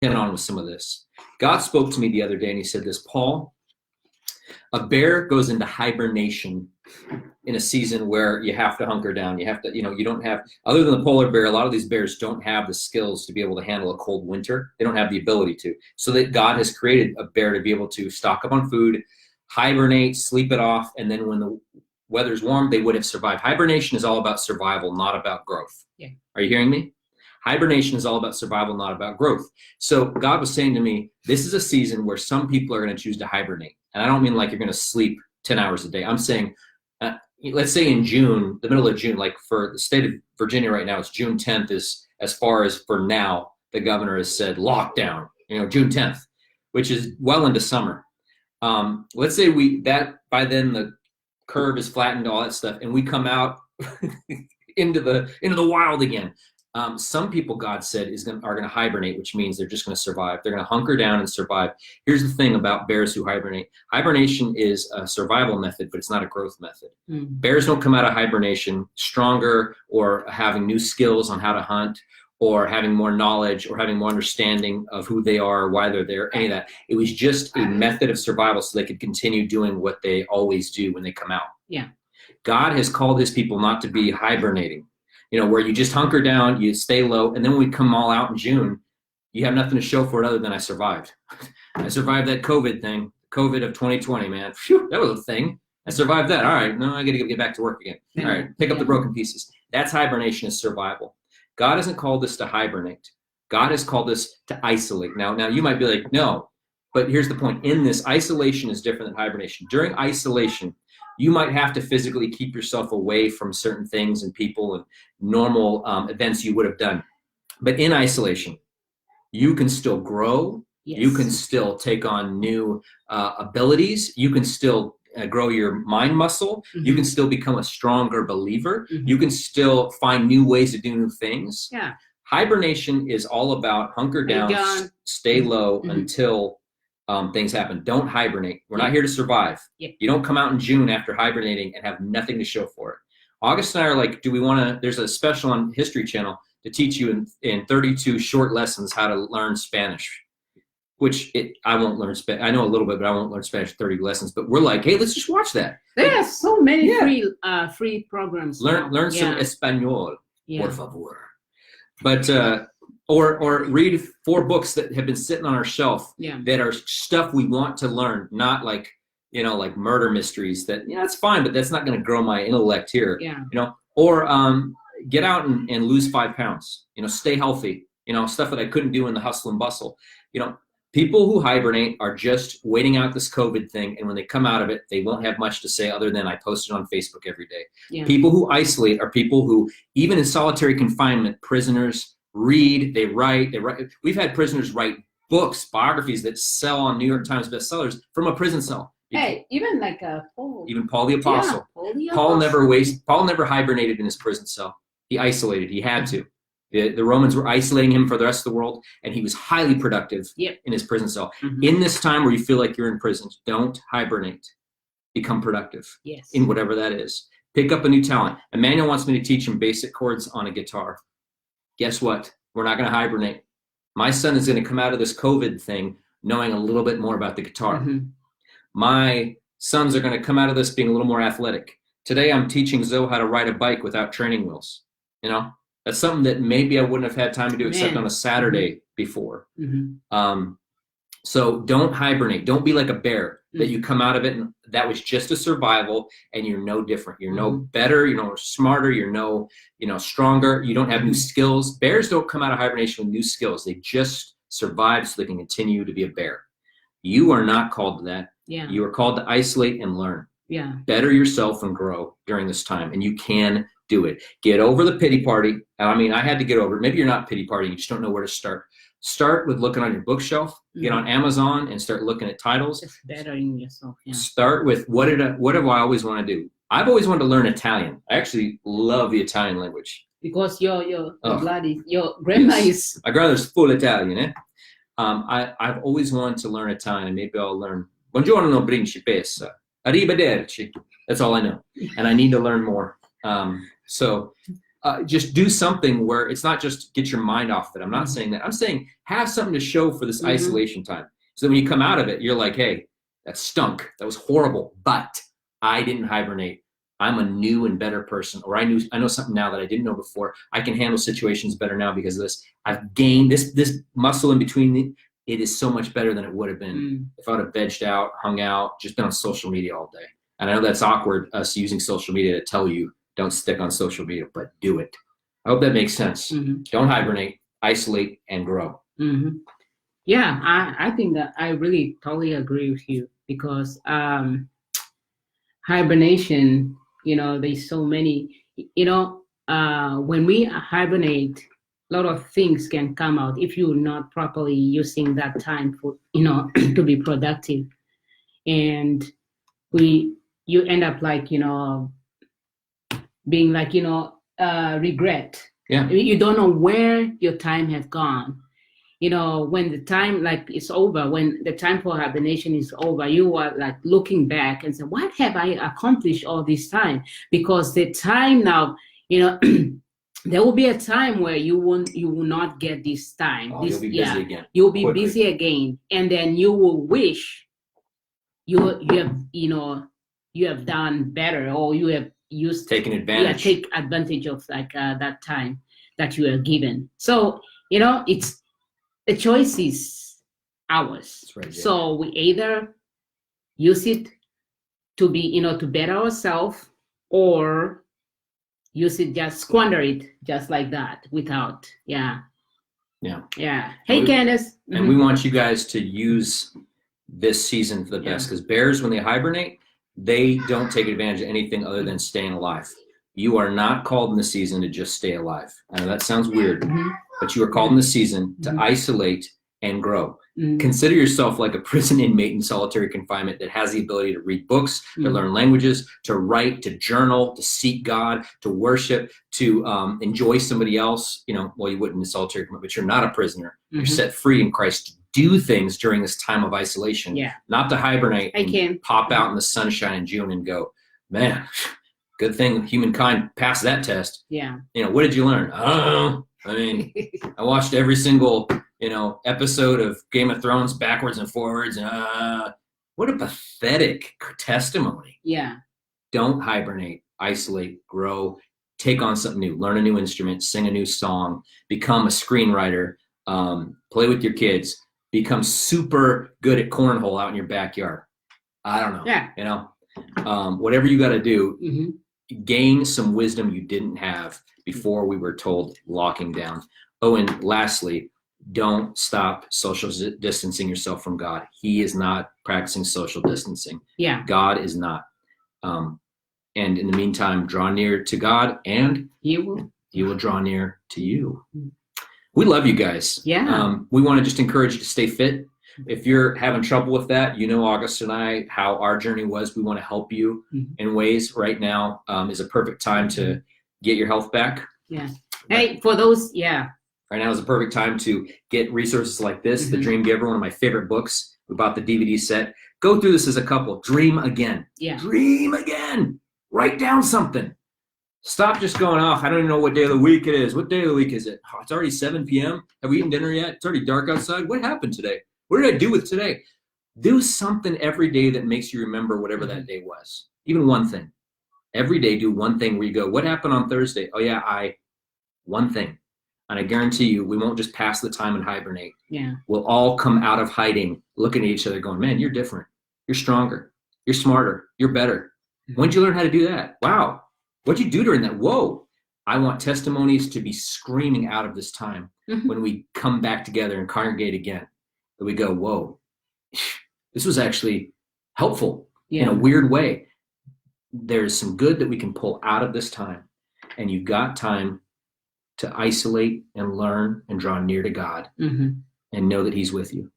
head on with some of this. God spoke to me the other day and he said this, Paul, a bear goes into hibernation in a season where you have to hunker down. You have to, you don't have, other than the polar bear, a lot of these bears don't have the skills to be able to handle a cold winter. They don't have the ability to. So that God has created a bear to be able to stock up on food, hibernate, sleep it off, and then when the weather's warm, they would have survived. Hibernation is all about survival, not about growth. Yeah. Are you hearing me? Hibernation is all about survival, not about growth. So God was saying to me, this is a season where some people are going to choose to hibernate. And I don't mean like you're going to sleep 10 hours a day. I'm saying, let's say in June, the middle of June, like for the state of Virginia right now, it's June 10th is, as far as for now, the governor has said lockdown, June 10th, which is well into summer. Let's say by then the curve is flattened, all that stuff, and we come out into the wild again. Some people, God said, are going to hibernate, which means they're just going to survive. They're going to hunker down and survive. Here's the thing about bears who hibernate. Hibernation is a survival method, but it's not a growth method. Bears don't come out of hibernation stronger or having new skills on how to hunt or having more knowledge or having more understanding of who they are, why they're there, any of that. It was just a method of survival so they could continue doing what they always do when they come out. Yeah. God has called his people not to be hibernating. Where you just hunker down, you stay low, and then when we come all out in June, you have nothing to show for it other than I survived. I survived that COVID thing, COVID of 2020, man. Phew, that was a thing. I survived that. All right, now I got to get back to work again. All right, pick up the broken pieces. That's hibernation, is survival. God hasn't called us to hibernate. God has called us to isolate. Now you might be like, no, but here's the point. In this, isolation is different than hibernation. During isolation, you might have to physically keep yourself away from certain things and people and normal events you would have done. But in isolation, you can still grow. Yes. You can still take on new abilities. You can still grow your mind muscle. Mm-hmm. You can still become a stronger believer. Mm-hmm. You can still find new ways to do new things. Yeah. Hibernation is all about hunker down, stay low until things happen. Don't hibernate. We're not here to survive. Yep. You don't come out in June after hibernating and have nothing to show for it. August and I are like, there's a special on History Channel to teach you in 32 short lessons how to learn Spanish, which I won't learn Spanish. I know a little bit, but I won't learn Spanish 30 lessons. But we're like, hey, let's just watch that. There are so many free programs. Learn some Espanol, por favor. But, or read 4 books that have been sitting on our shelf that are stuff we want to learn, not like, like murder mysteries that, it's fine, but that's not going to grow my intellect here. Yeah. Or get out and lose 5 pounds, stay healthy, stuff that I couldn't do in the hustle and bustle. People who hibernate are just waiting out this COVID thing. And when they come out of it, they won't have much to say other than I post it on Facebook every day. Yeah. People who isolate are people who, even in solitary confinement, prisoners read, they write. We've had prisoners write books, biographies that sell on New York Times bestsellers from a prison cell. Hey, even like Paul. Even Paul the Apostle. Yeah, Paul never hibernated in his prison cell. He isolated. He had to. The Romans were isolating him for the rest of the world, and he was highly productive in his prison cell. Mm-hmm. In this time where you feel like you're in prison, don't hibernate. Become productive in whatever that is. Pick up a new talent. Emmanuel wants me to teach him basic chords on a guitar. Guess what? We're not going to hibernate. My son is going to come out of this COVID thing knowing a little bit more about the guitar. Mm-hmm. My sons are going to come out of this being a little more athletic. Today I'm teaching Zoe how to ride a bike without training wheels. That's something that maybe I wouldn't have had time to do except on a Saturday before. Mm-hmm. So don't hibernate. Don't be like a bear that you come out of it and that was just a survival and you're no different. You're no better. You're no smarter. You're no, stronger. You don't have new skills. Bears don't come out of hibernation with new skills. They just survive so they can continue to be a bear. You are not called to that. Yeah. You are called to isolate and learn. Yeah. Better yourself and grow during this time. And you can do it. Get over the pity party. I had to get over it. Maybe you're not pity party. You just don't know where to start. Start with looking on your bookshelf. Get on Amazon and start looking at titles. Just bettering yourself. Yeah. Start with what have I always want to do? I've always wanted to learn Italian. I actually love the Italian language. Because your blood is, your grandma is. My grandmother's full Italian, eh? I've always wanted to learn Italian, and maybe I'll learn. Buongiorno, principessa. Arrivederci. That's all I know. And I need to learn more. So just do something where it's not just get your mind off it. I'm not saying that. I'm saying have something to show for this isolation time. So that when you come out of it, you're like, hey, that stunk. That was horrible. But I didn't hibernate. I'm a new and better person. Or I know something now that I didn't know before. I can handle situations better now because of this. I've gained this muscle in between me. It is so much better than it would have been if I would have vegged out, hung out, just been on social media all day. And I know that's awkward, us using social media to tell you don't stick on social media, but do it. I hope that makes sense. Don't hibernate, isolate, and grow. Yeah, I think that I really totally agree with you because hibernation, there's so many, when we hibernate, a lot of things can come out if you're not properly using that time for, to be productive. And you end up like, being like, regret. Yeah. You don't know where your time has gone. When the time like is over, when the time for hibernation is over, you are like looking back and say, what have I accomplished all this time? Because the time now, there will be a time where you will not get this time. You'll be busy again. You'll be busy again. And then you will wish you have done better, or you have taken advantage. Take advantage of like that time that you are given. So it's the choice is ours. That's right, yeah. So we either use it to be to better ourselves, or use it, just squander it just like that without. Yeah. Hey, Candace. And we want you guys to use this season for the best, because bears, when they hibernate, they don't take advantage of anything other than staying alive. You are not called in the season to just stay alive. I know that sounds weird, but you are called in the season to isolate and grow. Consider yourself like a prison inmate in solitary confinement that has the ability to read books, to learn languages, to write, to journal, to seek God, to worship, to enjoy somebody else. Well, you wouldn't in solitary confinement, but you're not a prisoner. You're set free in Christ to do things during this time of isolation, not to hibernate and pop out in the sunshine in June and go, man, good thing humankind passed that test. What did you learn? I don't know. I mean, I watched every single episode of Game of Thrones backwards and forwards. What a pathetic testimony. Don't hibernate, isolate, grow, take on something new, learn a new instrument, sing a new song, become a screenwriter, play with your kids, become super good at cornhole out in your backyard. I don't know. Whatever you got to do, gain some wisdom you didn't have before we were told locking down. Oh, and lastly, don't stop social distancing yourself from God. He is not practicing social distancing. God is not. And in the meantime, draw near to God, and He will draw near to you. We love you guys. We want to just encourage you to stay fit. If you're having trouble with that, August and I, how our journey was. We want to help you in ways. Right now is a perfect time to get your health back. Hey, for those, right now is a perfect time to get resources like this. The Dream Giver, one of my favorite books. We bought the DVD set. Go through this as a couple. Dream again. Dream again. Write down something. Stop just going off. I don't even know what day of the week it is. What day of the week is it? Oh, it's already 7 p.m. Have we eaten dinner yet? It's already dark outside. What happened today? What did I do with today? Do something every day that makes you remember whatever that day was. Even one thing. Every day do one thing where you go, what happened on Thursday? Oh yeah, one thing. And I guarantee you, we won't just pass the time and hibernate. We'll all come out of hiding, looking at each other going, man, you're different. You're stronger. You're smarter. You're better. When'd you learn how to do that? Wow. What'd you do during that? Whoa. I want testimonies to be screaming out of this time when we come back together and congregate again. That we go, whoa, this was actually helpful in a weird way. There's some good that we can pull out of this time. And you've got time to isolate and learn and draw near to God and know that He's with you.